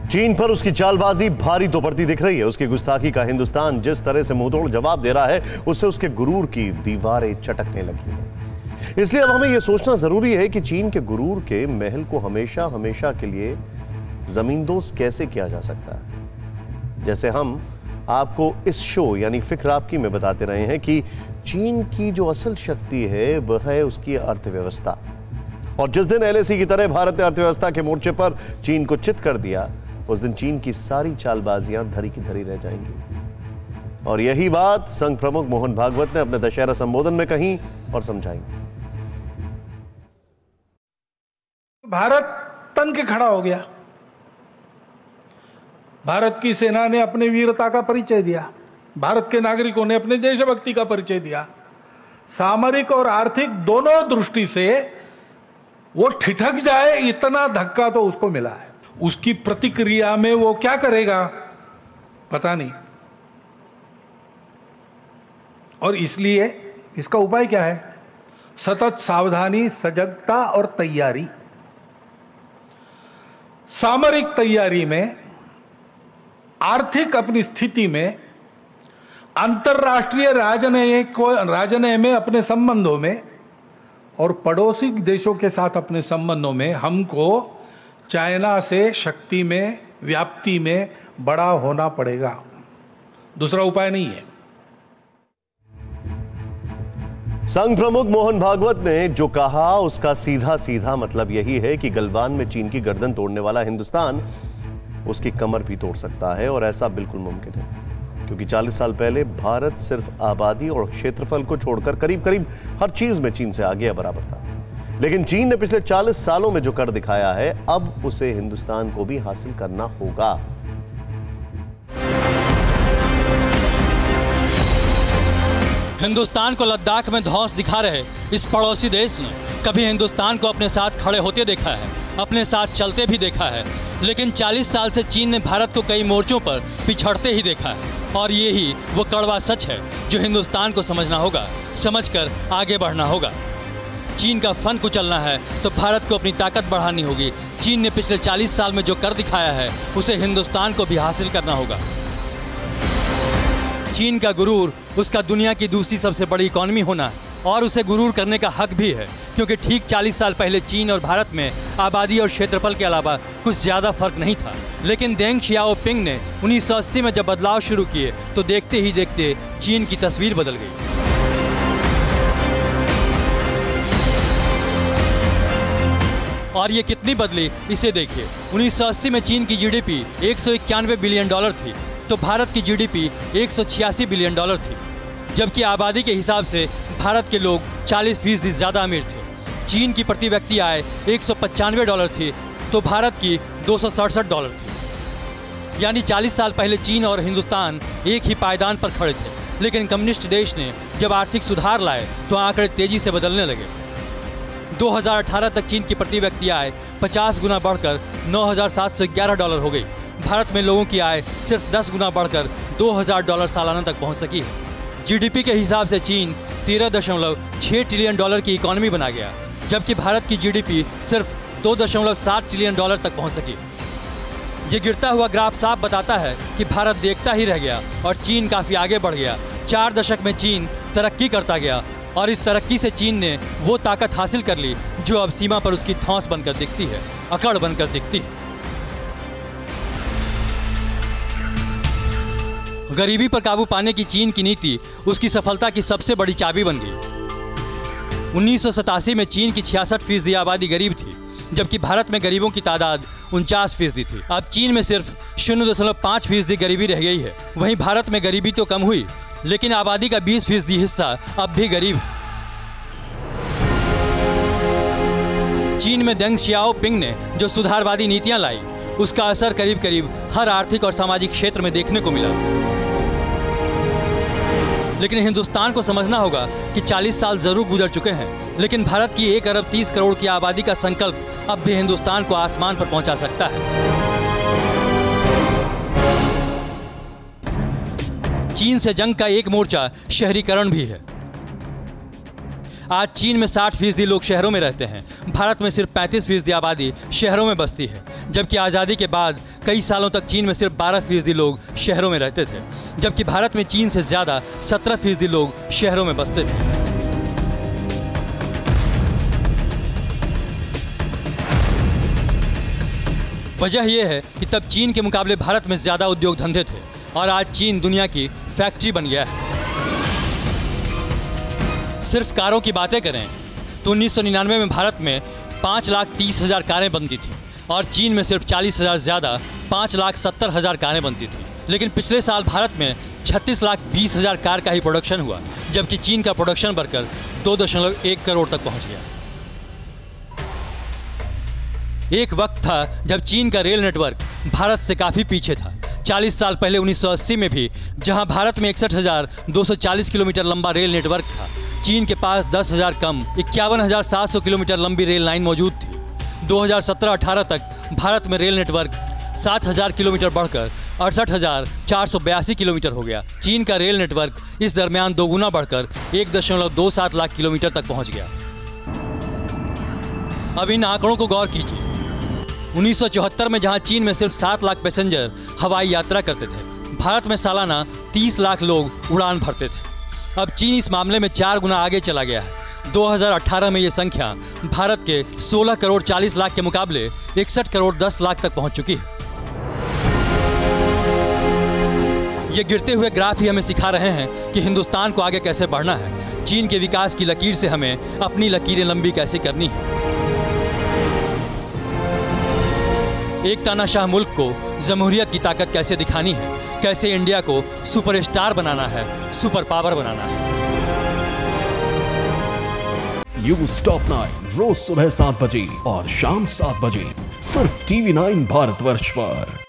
चीन पर उसकी चालबाजी भारी तो पड़ती दिख रही है। उसकी गुस्ताखी का हिंदुस्तान जिस तरह से मुंहतोड़ जवाब दे रहा है, उससे उसके गुरूर की दीवारें चटकने लगी हैं। इसलिए अब हमें यह सोचना जरूरी है कि चीन के गुरूर के महल को हमेशा हमेशा के लिए जमींदोज कैसे किया जा सकता है। जैसे हम आपको इस शो यानी फिक्र आपकी में बताते रहे हैं कि चीन की जो असल शक्ति है वह है उसकी अर्थव्यवस्था, और जिस दिन एलएसी की तरह भारत ने अर्थव्यवस्था के मोर्चे पर चीन को चित कर दिया, उस दिन चीन की सारी चालबाजियां धरी की धरी रह जाएंगी। और यही बात संघ प्रमुख मोहन भागवत ने अपने दशहरा संबोधन में कही और समझाई। भारत तन के खड़ा हो गया। भारत की सेना ने अपने वीरता का परिचय दिया, भारत के नागरिकों ने अपने देशभक्ति का परिचय दिया। सामरिक और आर्थिक दोनों दृष्टि से वो ठिठक जाए इतना धक्का तो उसको मिला है। उसकी प्रतिक्रिया में वो क्या करेगा पता नहीं, और इसलिए इसका उपाय क्या है? सतत सावधानी, सजगता और तैयारी। सामरिक तैयारी में, आर्थिक अपनी स्थिति में, अंतर्राष्ट्रीय राजनय में, अपने संबंधों में, और पड़ोसी देशों के साथ अपने संबंधों में हमको चाइना से शक्ति में, व्याप्ति में बड़ा होना पड़ेगा। दूसरा उपाय नहीं है। संघ प्रमुख मोहन भागवत ने जो कहा उसका सीधा सीधा मतलब यही है कि गलवान में चीन की गर्दन तोड़ने वाला हिंदुस्तान उसकी कमर भी तोड़ सकता है, और ऐसा बिल्कुल मुमकिन है क्योंकि 40 साल पहले भारत सिर्फ आबादी और क्षेत्रफल को छोड़कर करीब करीब हर चीज में चीन से आगे या बराबर था। लेकिन चीन ने पिछले 40 सालों में जो कर दिखाया है, अब उसे हिंदुस्तान को भी हासिल करना होगा। हिंदुस्तान को लद्दाख में धौंस दिखा रहे इस पड़ोसी देश ने कभी हिंदुस्तान को अपने साथ खड़े होते देखा है, अपने साथ चलते भी देखा है, लेकिन 40 साल से चीन ने भारत को कई मोर्चों पर पिछड़ते ही देखा है। और यही वो कड़वा सच है जो हिंदुस्तान को समझना होगा, समझकर आगे बढ़ना होगा। चीन का फन कुचलना है तो भारत को अपनी ताकत बढ़ानी होगी। चीन ने पिछले 40 साल में जो कर दिखाया है उसे हिंदुस्तान को भी हासिल करना होगा। चीन का गुरूर उसका दुनिया की दूसरी सबसे बड़ी इकॉनमी होना है, और उसे गुरूर करने का हक भी है क्योंकि ठीक 40 साल पहले चीन और भारत में आबादी और क्षेत्रफल के अलावा कुछ ज़्यादा फर्क नहीं था। लेकिन देंग शियाओपिंग ने 1980 में जब बदलाव शुरू किए तो देखते ही देखते चीन की तस्वीर बदल गई। और ये कितनी बदली इसे देखिए। 1980 में चीन की जीडीपी 191 बिलियन डॉलर थी तो भारत की जीडीपी 186 बिलियन डॉलर थी, जबकि आबादी के हिसाब से भारत के लोग 40% ज़्यादा अमीर थे। चीन की प्रति व्यक्ति आय 195 डॉलर थी तो भारत की 267 डॉलर थी। यानी 40 साल पहले चीन और हिंदुस्तान एक ही पायदान पर खड़े थे, लेकिन कम्युनिस्ट देश ने जब आर्थिक सुधार लाए तो आंकड़े तेजी से बदलने लगे। 2018 तक चीन की प्रति व्यक्ति आय 50 गुना बढ़कर 9,711 डॉलर हो गई। भारत में लोगों की आय सिर्फ 10 गुना बढ़कर 2,000 डॉलर सालाना तक पहुंच सकी है। जीडीपी के हिसाब से चीन 13.6 ट्रिलियन डॉलर की इकॉनमी बना गया, जबकि भारत की जीडीपी सिर्फ 2.7 ट्रिलियन डॉलर तक पहुंच सकी। ये गिरता हुआ ग्राफ साफ बताता है कि भारत देखता ही रह गया और चीन काफ़ी आगे बढ़ गया। 4 दशक में चीन तरक्की करता गया और इस तरक्की से चीन ने वो ताकत हासिल कर ली जो अब सीमा पर उसकी ठोस बनकर दिखती है, अकड़ बनकर दिखती है। गरीबी पर काबू पाने की चीन की नीति उसकी सफलता की सबसे बड़ी चाबी बन गई। 1987 में चीन की 66% आबादी गरीब थी, जबकि भारत में गरीबों की तादाद 49% थी। अब चीन में सिर्फ 0.5% गरीबी रह गई है। वहीं भारत में गरीबी तो कम हुई, लेकिन आबादी का 20% हिस्सा अब भी गरीब है। चीन में देंग शियाओपिंग ने जो सुधारवादी नीतियां लाई, उसका असर करीब करीब हर आर्थिक और सामाजिक क्षेत्र में देखने को मिला। लेकिन हिंदुस्तान को समझना होगा कि 40 साल जरूर गुजर चुके हैं, लेकिन भारत की 1 अरब 30 करोड़ की आबादी का संकल्प अब भी हिंदुस्तान को आसमान पर पहुंचा सकता है। चीन से जंग का एक मोर्चा शहरीकरण भी है। आज चीन में 60% लोग शहरों में रहते हैं। भारत में सिर्फ 35% आबादी शहरों में बसती है, जबकि आज़ादी के बाद कई सालों तक चीन में सिर्फ 12% लोग शहरों में रहते थे, जबकि भारत में चीन से ज़्यादा 17% लोग शहरों में बसते थे। वजह यह है कि तब चीन के मुकाबले भारत में ज़्यादा उद्योग धंधे थे और आज चीन दुनिया की फैक्ट्री बन गया है। सिर्फ कारों की बातें करें तो 1999 में भारत में 5,30,000 कारें बनती थी और चीन में सिर्फ 40,000 ज़्यादा 5,70,000 कारें बनती थी। लेकिन पिछले साल भारत में 36,20,000 कार का ही प्रोडक्शन हुआ, जबकि चीन का प्रोडक्शन बढ़कर 2.1 करोड़ तक पहुंच गया। एक वक्त था जब चीन का रेल नेटवर्क भारत से काफ़ी पीछे था। 40 साल पहले 1980 में भी जहां भारत में 61,240 किलोमीटर लंबा रेल नेटवर्क था, चीन के पास 10,000 कम 51,700 किलोमीटर लंबी रेल लाइन मौजूद थी। 2017-18 तक भारत में रेल नेटवर्क 7,000 किलोमीटर बढ़कर 68,482 किलोमीटर हो गया। चीन का रेल नेटवर्क इस दरमियान दोगुना बढ़कर 1.27 लाख किलोमीटर तक पहुंच गया। अब इन आंकड़ों को गौर कीजिए। 1974 में जहां चीन में सिर्फ 7 लाख पैसेंजर हवाई यात्रा करते थे, भारत में सालाना 30 लाख लोग उड़ान भरते थे। अब चीन इस मामले में 4 गुना आगे चला गया है। 2018 में ये संख्या भारत के 16 करोड़ 40 लाख के मुकाबले 61 करोड़ 10 लाख तक पहुंच चुकी है। ये गिरते हुए ग्राफ ही हमें सिखा रहे हैं कि हिंदुस्तान को आगे कैसे बढ़ना है। चीन के विकास की लकीर से हमें अपनी लकीरें लंबी कैसे करनी है। एक तानाशाह मुल्क को जमहूरियत की ताकत कैसे दिखानी है, कैसे इंडिया को सुपरस्टार बनाना है, सुपर पावर बनाना है। न्यूज़ टॉप 9 रोज सुबह 7 बजे और शाम 7 बजे सिर्फ TV9 भारतवर्ष पर।